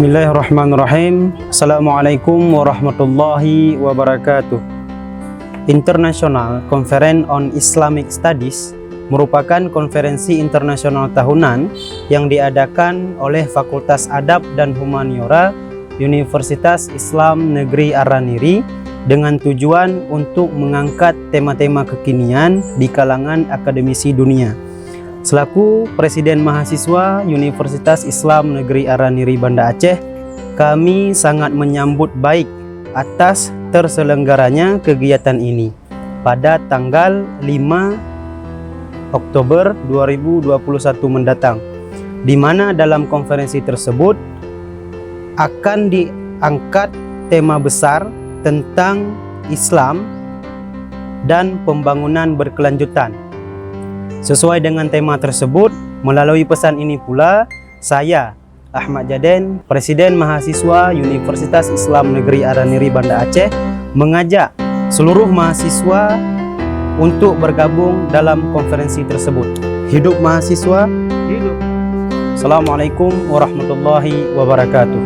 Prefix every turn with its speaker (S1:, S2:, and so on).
S1: Bismillahirrahmanirrahim. Assalamualaikum warahmatullahi wabarakatuh. International Conference on Islamic Studies merupakan konferensi internasional tahunan yang diadakan oleh Fakultas Adab dan Humaniora Universitas Islam Negeri Araniri dengan tujuan untuk mengangkat tema-tema kekinian di kalangan akademisi dunia. Selaku Presiden Mahasiswa Universitas Islam Negeri Araniri Banda Aceh, kami sangat menyambut baik atas terselenggaranya kegiatan ini pada tanggal 5 Oktober 2021 mendatang, di mana dalam konferensi tersebut akan diangkat tema besar tentang Islam dan pembangunan berkelanjutan. Sesuai dengan tema tersebut, melalui pesan ini pula, saya, Ahmad Jaden, Presiden Mahasiswa Universitas Islam Negeri Araniri Banda Aceh, mengajak seluruh mahasiswa untuk bergabung dalam konferensi tersebut. Hidup mahasiswa, hidup. Assalamualaikum warahmatullahi wabarakatuh.